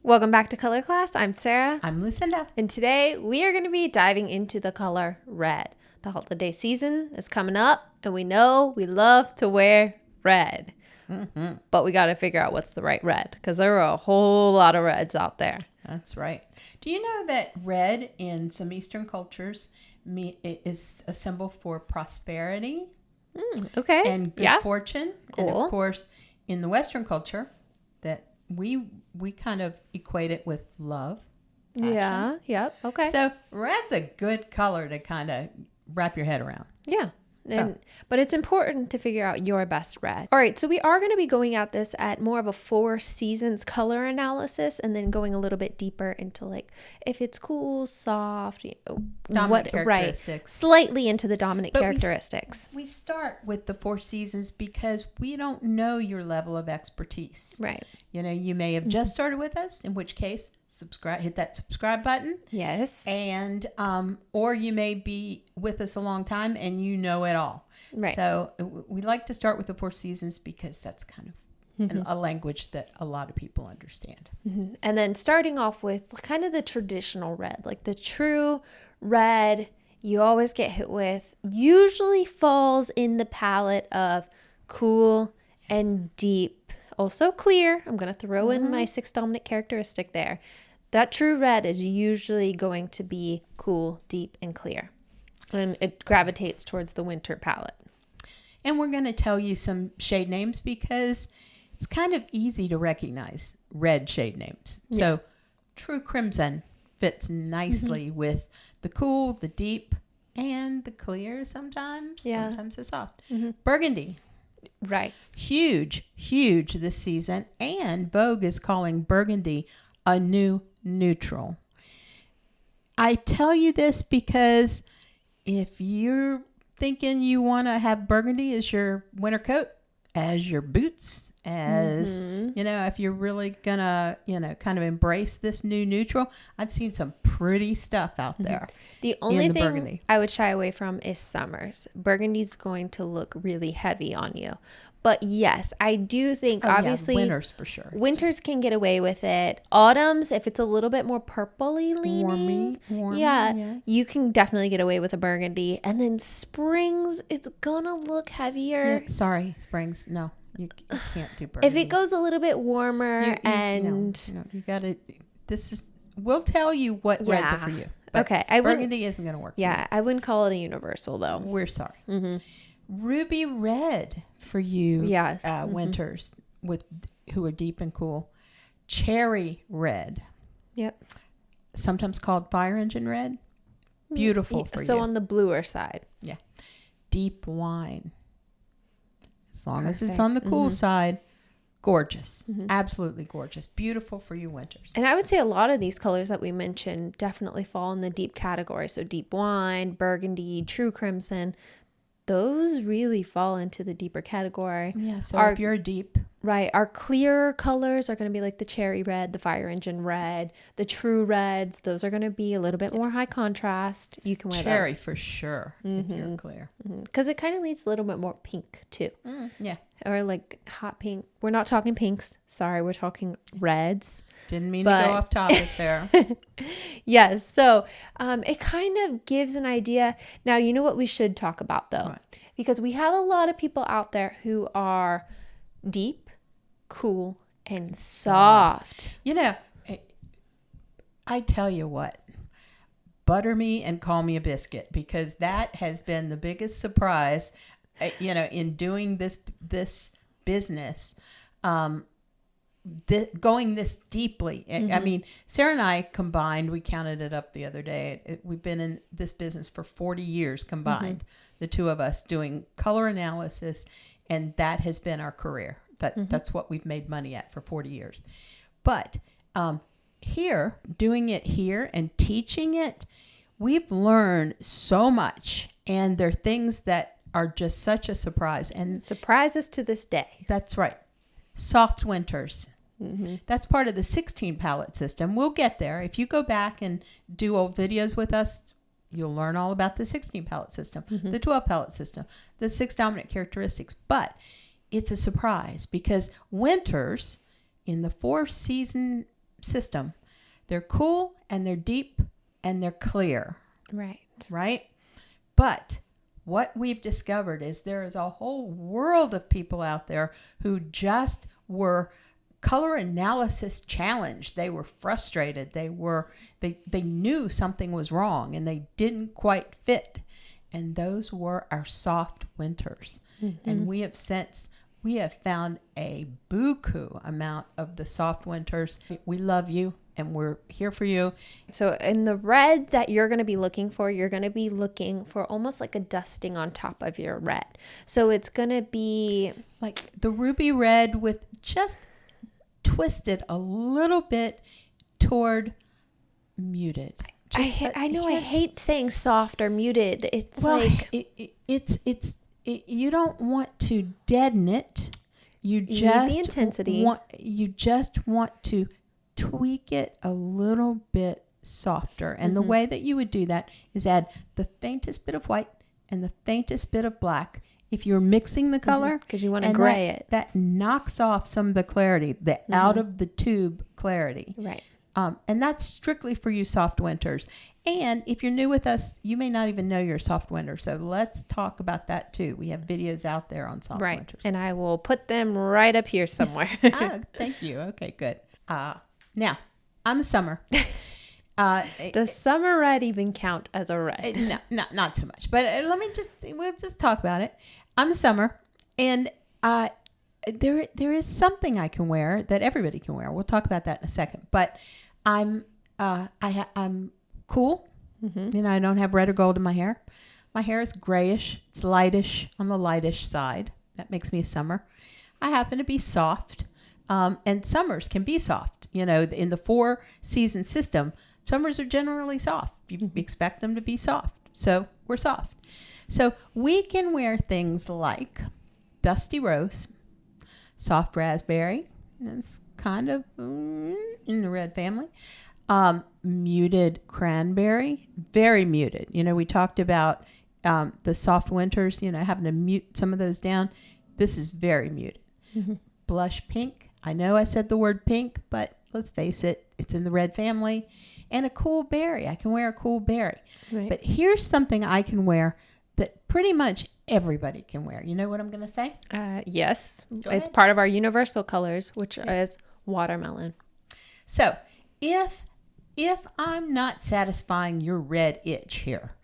Welcome back to Color Class. I'm Sarah. I'm Lucinda. And today we are going to be diving into the color red. The holiday season is coming up, and we know we love to wear red. Mm-hmm. But we got to figure out what's the right red, because there are a whole lot of reds out there. That's right. Do you know that red in some Eastern cultures is a symbol for prosperity? Okay. And good fortune. Cool. And of course, in the Western culture, that we kind of equate it with love. Passion. Yeah. Yep. Okay. So red's a good color to kind of wrap your head around. Yeah. But it's important to figure out your best red. All right, so we are going to be going at this at more of a 4 seasons color analysis, and then going a little bit deeper into like if it's cool, soft, Dominant characteristics. Slightly into the dominant characteristics. We start with the 4 seasons because we don't know your level of expertise. Right. You know, you may have just started with us, in which case, hit that subscribe button. Yes. And, or you may be with us a long time and you know it all. Right. So we like to start with the 4 seasons because that's kind of a language that a lot of people understand. Mm-hmm. And then starting off with kind of the traditional red, like the true red you always get hit with, usually falls in the palette of cool and deep. Also clear. I'm going to throw in my 6 dominant characteristic there. That true red is usually going to be cool, deep, and clear. And it gravitates towards the winter palette. And we're going to tell you some shade names because it's kind of easy to recognize red shade names. Yes. So true crimson fits nicely with the cool, the deep, and the clear sometimes. Yeah. Sometimes the soft. Burgundy. Right. Huge this season. And Vogue is calling burgundy a new neutral. I tell you this because if you're thinking you want to have burgundy as your winter coat, as your boots, as, you know, if you're really going to, you know, kind of embrace this new neutral, I've seen some pretty stuff out there. The only thing burgundy I would shy away from is summers. Burgundy's going to look really heavy on you. But yes, I do think obviously winters for sure. Winters can get away with it. Autumns, if it's a little bit more purpley leaning, warmy, you can definitely get away with a burgundy. And then springs, it's gonna look heavier. Yeah, sorry, springs. No, you can't do burgundy. If it goes a little bit warmer you gotta. We'll tell you what reds are for you. Okay, burgundy isn't gonna work. Yeah, I wouldn't call it a universal though. We're sorry. Ruby red for you. Yes. Winters who are deep and cool. Cherry red. Yep. Sometimes called fire engine red. Beautiful for you. So on the bluer side. Yeah. Deep wine. As long as it's on the cool side. Gorgeous. Absolutely gorgeous. Beautiful for you winters. And I would say a lot of these colors that we mentioned definitely fall in the deep category. So deep wine, burgundy, true crimson. Those really fall into the deeper category. Yeah, so if you're deep. Right. Our clear colors are going to be like the cherry red, the fire engine red, the true reds. Those are going to be a little bit more high contrast. You can wear cherry those. For sure if you're clear. Because it kind of leads a little bit more pink too. Yeah. Or like hot pink. We're not talking pinks. Sorry, we're talking reds. Didn't mean to go off topic there. Yes. So it kind of gives an idea. Now, you know what we should talk about though? Right. Because we have a lot of people out there who are deep, cool, and soft. You know, I tell you what. Butter me and call me a biscuit, because that has been the biggest surprise, you know, in doing this business, going this deeply. I mean, Sarah and I combined, we counted it up the other day. We've been in this business for 40 years combined, the two of us doing color analysis, and that has been our career. That's what we've made money at for 40 years. But here, doing it here and teaching it, we've learned so much, and there are things that are just such a surprise, and surprise us to this day. That's right. Soft winters. That's part of the 16 palette system. We'll get there. If you go back and do old videos with us, you'll learn all about the 16 palette system, the 12 palette system, the 6 dominant characteristics. But it's a surprise because winters in the 4 season system. They're cool and they're deep and they're clear. Right. Right? But what we've discovered is there is a whole world of people out there who just were color analysis challenged. They were frustrated. They knew something was wrong and they didn't quite fit. And those were our soft winters. Mm-hmm. And we have found a buku amount of the soft winters. We love you and we're here for you. So in the red that you're going to be looking for, you're going to be looking for almost like a dusting on top of your red. So it's going to be like the ruby red with just twisted a little bit toward muted. I hate saying soft or muted. It's you don't want to deaden it. You need the intensity. You just want to tweak it a little bit softer. And the way that you would do that is add the faintest bit of white and the faintest bit of black. If you're mixing the color, because you want to gray it, that knocks off some of the clarity, the out of the tube clarity. Right. And that's strictly for you soft winters. And if you're new with us, you may not even know you're a soft winter. So let's talk about that too. We have videos out there on soft winters. And I will put them right up here somewhere. Thank you. Okay, good. Now, I'm a summer. Does summer red even count as a red? No, not so much. But we'll just talk about it. I'm a summer, and there is something I can wear that everybody can wear. We'll talk about that in a second. But I'm cool. Mm-hmm. I don't have red or gold in my hair. My hair is grayish. It's lightish, on the lightish side. That makes me a summer. I happen to be soft, and summers can be soft. In the 4-season system, summers are generally soft. You expect them to be soft. So we're soft. So we can wear things like dusty rose, soft raspberry. That's kind of in the red family. Muted cranberry, very muted. We talked about the soft winters, having to mute some of those down. This is very muted. Mm-hmm. Blush pink. I know I said the word pink, but let's face it, it's in the red family. And a cool berry. I can wear a cool berry. Right. But here's something I can wear that pretty much everybody can wear. You know what I'm going to say? Yes. It's part of our universal colors, which is watermelon. So if I'm not satisfying your red itch here,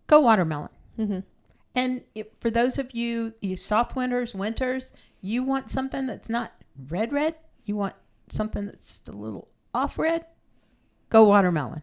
go watermelon. Mm-hmm. And for those of you soft winters, you want something that's not red. You want something that's just a little off red. Go watermelon.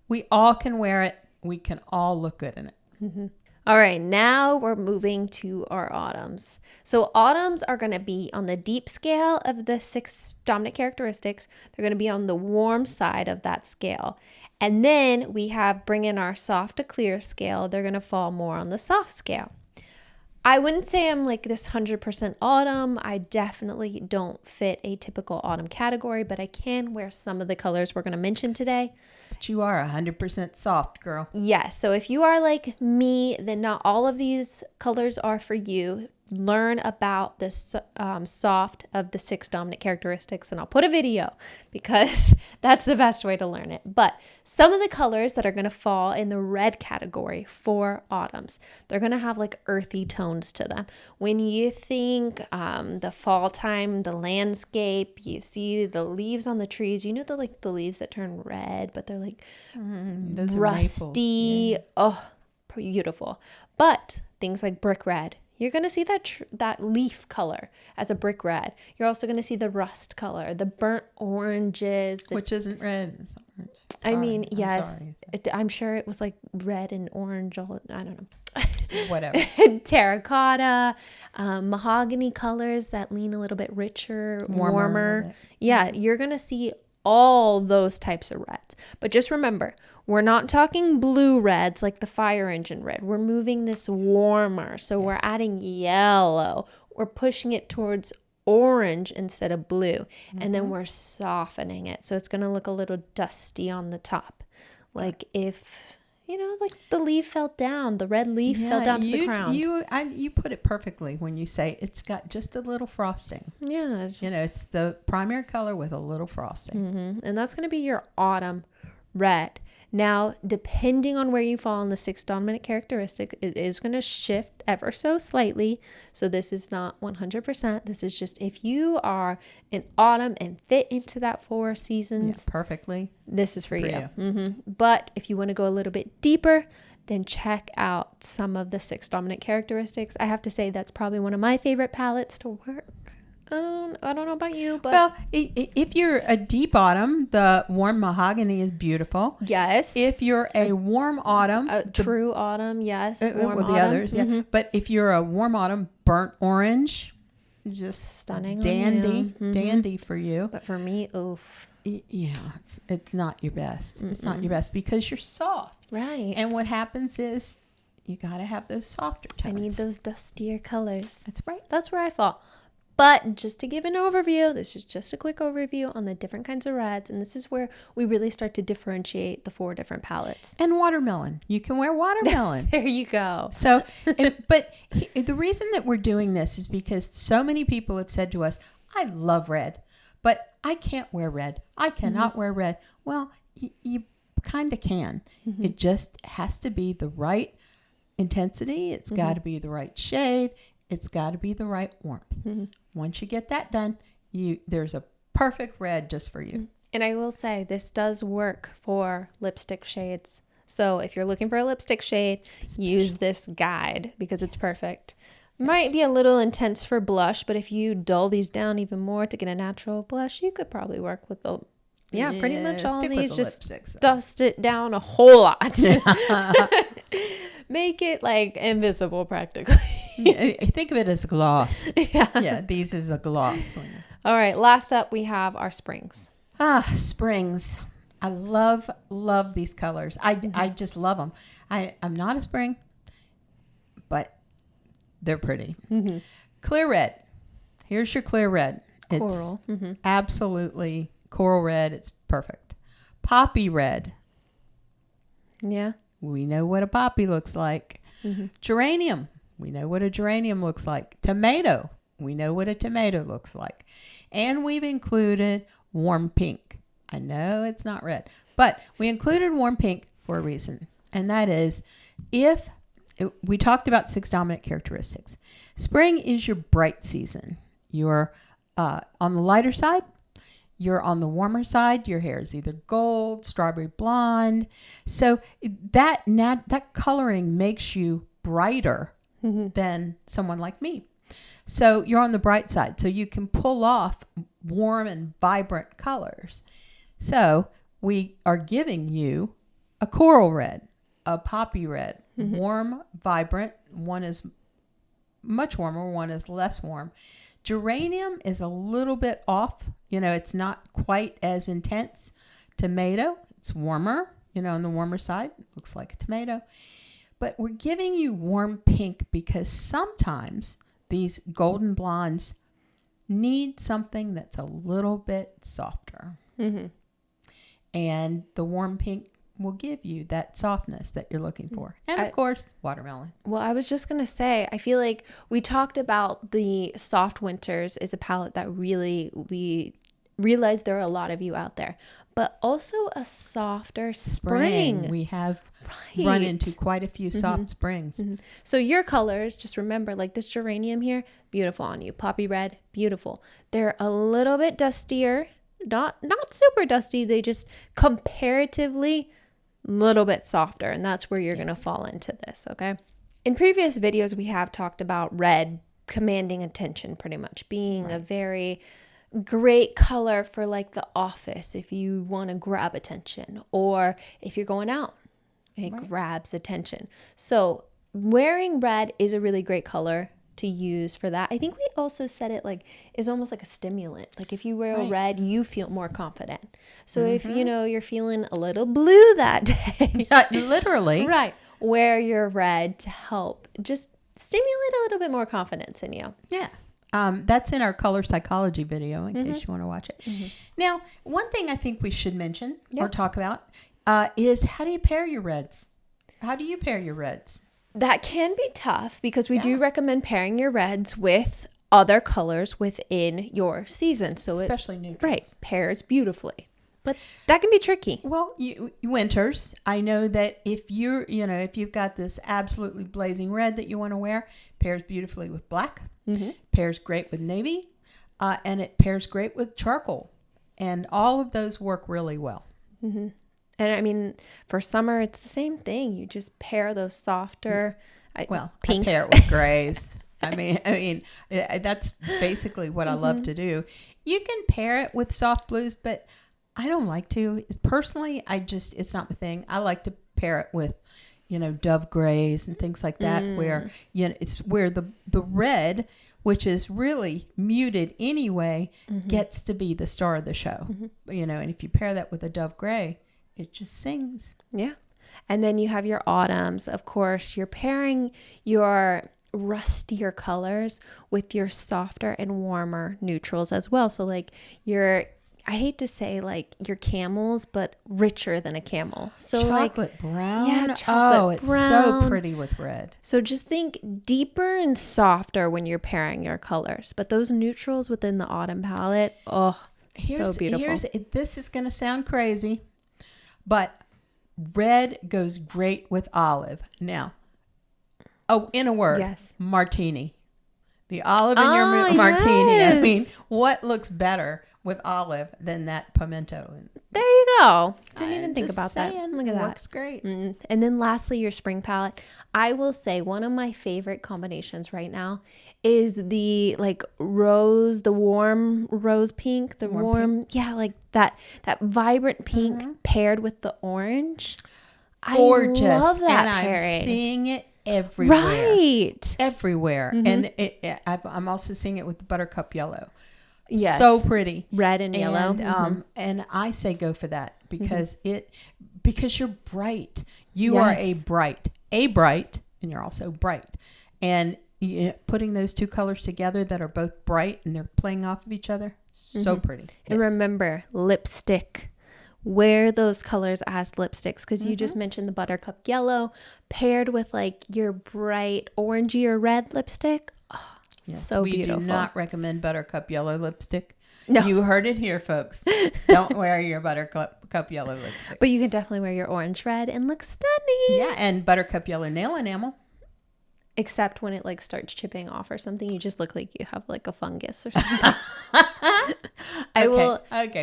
We all can wear it. We can all look good in it. Mm-hmm. All right, now we're moving to our autumns. So autumns are going to be on the deep scale of the 6 dominant characteristics. They're going to be on the warm side of that scale. And then we bring in our soft to clear scale. They're going to fall more on the soft scale. I wouldn't say I'm like this 100% autumn. I definitely don't fit a typical autumn category, but I can wear some of the colors we're going to mention today. But you are 100% soft, girl. Yes. So if you are like me, then not all of these colors are for you. Learn about the soft of the 6 dominant characteristics, and I'll put a video because that's the best way to learn it. But some of the colors that are going to fall in the red category for autumns, they're going to have like earthy tones to them. When you think the fall time, the landscape, you see the leaves on the trees, the leaves that turn red, but they're like rusty. Yeah. Oh, beautiful. But things like brick red, you're going to see that leaf color as a brick red. You're also going to see the rust color, the burnt oranges. Which isn't red. It's orange. Sorry. I mean, yes. I'm sure it was like red and orange. I don't know. Whatever. Terracotta, mahogany colors that lean a little bit richer, warmer. Yeah, you're going to see all those types of reds. But just remember, we're not talking blue reds like the fire engine red. We're moving this warmer. So we're adding yellow. We're pushing it towards orange instead of blue. Mm-hmm. And then we're softening it. So it's going to look a little dusty on the top. Like if like the leaf fell down. The red leaf fell down to the ground. You put it perfectly when you say it's got just a little frosting. Yeah. It's the primary color with a little frosting. Mm-hmm. And that's going to be your autumn red. Now, depending on where you fall in the 6 dominant characteristic, it is going to shift ever so slightly. So this is not 100%. This is just if you are in autumn and fit into that 4 seasons perfectly, this is for you. Mm-hmm. But if you want to go a little bit deeper, then check out some of the 6 dominant characteristics. I have to say that's probably one of my favorite palettes to work. I don't know about you, but... Well, if you're a deep autumn, the warm mahogany is beautiful. Yes. If you're a warm autumn... true autumn, yes. Warm autumn. The others, yeah. But if you're a warm autumn, burnt orange, just stunning. Dandy for you. But for me, oof. Yeah, it's not your best. It's not your best because you're soft. Right. And what happens is you got to have those softer tones. I need those dustier colors. That's right. That's where I fall. But just to give an overview, this is just a quick overview on the different kinds of reds. And this is where we really start to differentiate the 4 different palettes. And watermelon. You can wear watermelon. There you go. So, but the reason that we're doing this is because so many people have said to us, I love red, but I can't wear red. I cannot wear red. Well, you kind of can. It just has to be the right intensity. It's got to be the right shade. It's got to be the right warmth. Once you get that done, there's a perfect red just for you. And I will say this does work for lipstick shades. So if you're looking for a lipstick shade, use this guide because it's perfect. Might be a little intense for blush, but if you dull these down even more to get a natural blush, you could probably work with pretty much all these. Just dust it down a whole lot. Make it like invisible practically. Think of it as gloss. Yeah, these is a gloss. All right, last up we have our springs. Springs. I love these colors. I just love them. I'm not a spring, but they're pretty. Clear red. Here's your clear red. Coral. It's absolutely coral red. It's perfect. Poppy red. Yeah. We know what a poppy looks like. Geranium. We know what a geranium looks like. Tomato. We know what a tomato looks like. And we've included warm pink. I know it's not red, but we included warm pink for a reason. And that is we talked about 6 dominant characteristics. Spring is your bright season. You're on the lighter side. You're on the warmer side. Your hair is either gold, strawberry blonde. So that coloring makes you brighter than someone like me. So you're on the bright side. So you can pull off warm and vibrant colors. So we are giving you a coral red, a poppy red, warm, vibrant. One is much warmer. One is less warm. Geranium is a little bit off. It's not quite as intense. Tomato, it's warmer, on the warmer side. Looks like a tomato. But we're giving you warm pink because sometimes these golden blondes need something that's a little bit softer. And the warm pink will give you that softness that you're looking for. And of course, watermelon. Well, I was just going to say, I feel like we talked about the soft winters is a palette that really, we realize there are a lot of you out there, but also a softer spring. We have run into quite a few soft springs. So your colors, just remember, like this geranium here, beautiful on you. Poppy red, beautiful. They're a little bit dustier, not super dusty. They just comparatively little bit softer, and that's where you're going to fall into this. Okay. In previous videos, we have talked about red commanding attention, pretty much being a very great color for like the office if you want to grab attention, or if you're going out, it grabs attention. So wearing red is a really great color to use for that. I think we also said it like is almost like a stimulant. Like if you wear a red, you feel more confident. So if you're feeling a little blue that day, literally, wear your red to help just stimulate a little bit more confidence in you. Yeah. That's in our color psychology video in case you want to watch it. Now, one thing I think we should mention or talk about is how do you pair your reds? How do you pair your reds? That can be tough because we do recommend pairing your reds with other colors within your season. So especially neutrals. Right. Pairs beautifully. But that can be tricky. Well, winters, I know that if you've got this absolutely blazing red that you want to wear, pairs beautifully with black, pairs great with navy, and it pairs great with charcoal. And all of those work really well. Mm-hmm. And I mean, for summer, it's the same thing. You just pair those softer pinks. I pair it with grays. I mean, that's basically what I love to do. You can pair it with soft blues, but I don't like to. Personally, it's not my thing. I like to pair it with, dove grays and things like that, where, it's where the red, which is really muted anyway, gets to be the star of the show. And if you pair that with a dove gray, it just sings. Yeah. And then you have your autumns. Of course, you're pairing your rustier colors with your softer and warmer neutrals as well. So like I hate to say like your camels, but richer than a camel. So chocolate brown. Yeah, chocolate brown. It's so pretty with red. So just think deeper and softer when you're pairing your colors. But those neutrals within the autumn palette, so beautiful. This is going to sound crazy, but red goes great with olive. Now, in a word, yes. Martini. The olive in your martini. Yes. I mean, what looks better with olive than that pimento? There you go. Didn't even think about that. Look at that. Works great. And then lastly, your spring palette. I will say one of my favorite combinations right now is the warm rose pink, like that vibrant pink paired with the orange. Gorgeous. I love that and pairing. I'm seeing it everywhere. Right. Everywhere. And I'm also seeing it with the buttercup yellow. Yes. So pretty. Red and yellow. And I say go for that because because you're bright. You are a bright, and you're also bright. And putting those two colors together that are both bright and they're playing off of each other, so pretty. And remember, lipstick. Wear those colors as lipsticks because you just mentioned the buttercup yellow paired with like your bright orangey or red lipstick. Oh, yes, so beautiful. We do not recommend buttercup yellow lipstick. No. You heard it here, folks. Don't wear your buttercup yellow lipstick. But you can definitely wear your orange red and look stunning. Yeah, and buttercup yellow nail enamel. Except when it like starts chipping off or something, you just look like you have like a fungus or something.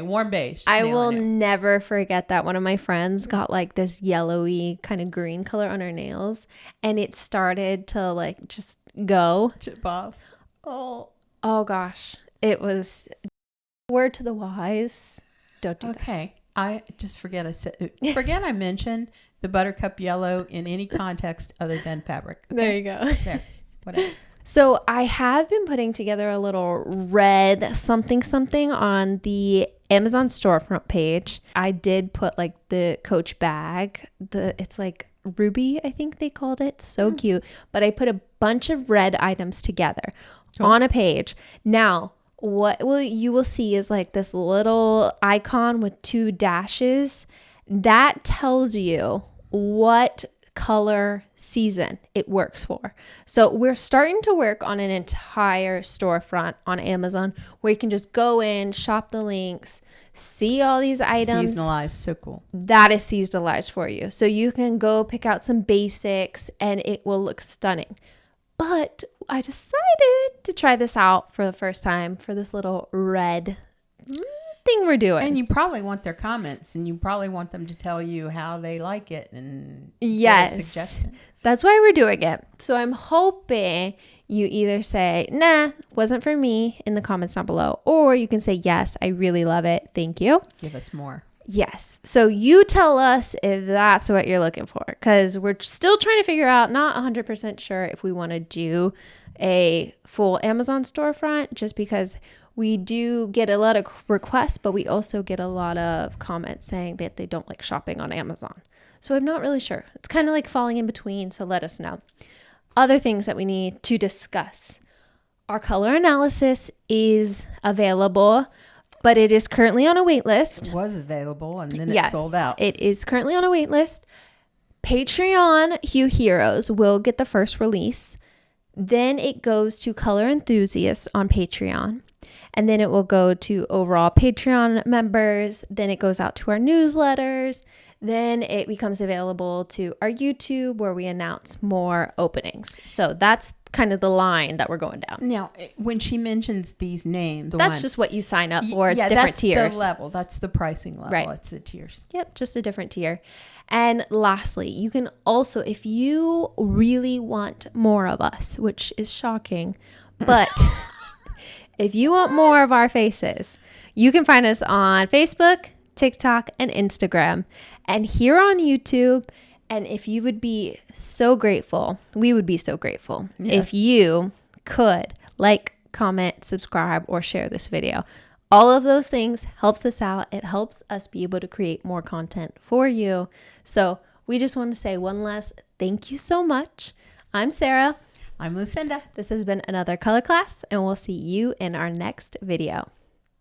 Warm beige. I will never forget that one of my friends got like this yellowy kind of green color on her nails, and it started to like just go chip off. Oh gosh, it was word to the wise. Don't do that. Okay, I just forget I mentioned the buttercup yellow in any context other than fabric. Okay? There you go. There, whatever. So I have been putting together a little red something on the Amazon storefront page. I did put like the Coach bag. It's like ruby, I think they called it. So cute. But I put a bunch of red items together on a page. Now, what you will see is like this little icon with 2 dashes. That tells you what color season it works for. So we're starting to work on an entire storefront on Amazon where you can just go in, shop the links, see all these items. Seasonalized, so cool. That is seasonalized for you. So you can go pick out some basics and it will look stunning. But I decided to try this out for the first time for this little red thing we're doing. And you probably want their comments, and you probably want them to tell you how they like it and yes, give a suggestion. That's why we're doing it. So I'm hoping you either say, nah, wasn't for me in the comments down below, or you can say, yes, I really love it. Thank you. Give us more. Yes. So you tell us if that's what you're looking for, because we're still trying to figure out, not 100% sure if we want to do a full Amazon storefront, just because we do get a lot of requests, but we also get a lot of comments saying that they don't like shopping on Amazon. So I'm not really sure. It's kind of like falling in between, so let us know. Other things that we need to discuss. Our color analysis is available, but it is currently on a wait list. It was available and then it sold out. It is currently on a wait list. Patreon Hue Heroes will get the first release. Then it goes to color enthusiasts on Patreon. And then it will go to overall Patreon members. Then it goes out to our newsletters. Then it becomes available to our YouTube where we announce more openings. So that's kind of the line that we're going down. Now, when she mentions these names, that's just what you sign up for. It's different tiers. That's the level. That's the pricing level. Right. It's the tiers. Yep, just a different tier. And lastly, you can also, if you really want more of us, which is shocking, but if you want more of our faces, you can find us on Facebook, TikTok, and Instagram, and here on YouTube. And if you would be so grateful, we would be so grateful if you could like, comment, subscribe, or share this video. All of those things helps us out. It helps us be able to create more content for you. So we just want to say one last thank you so much. I'm Sarah. I'm Lucinda. This has been another color class, and we'll see you in our next video.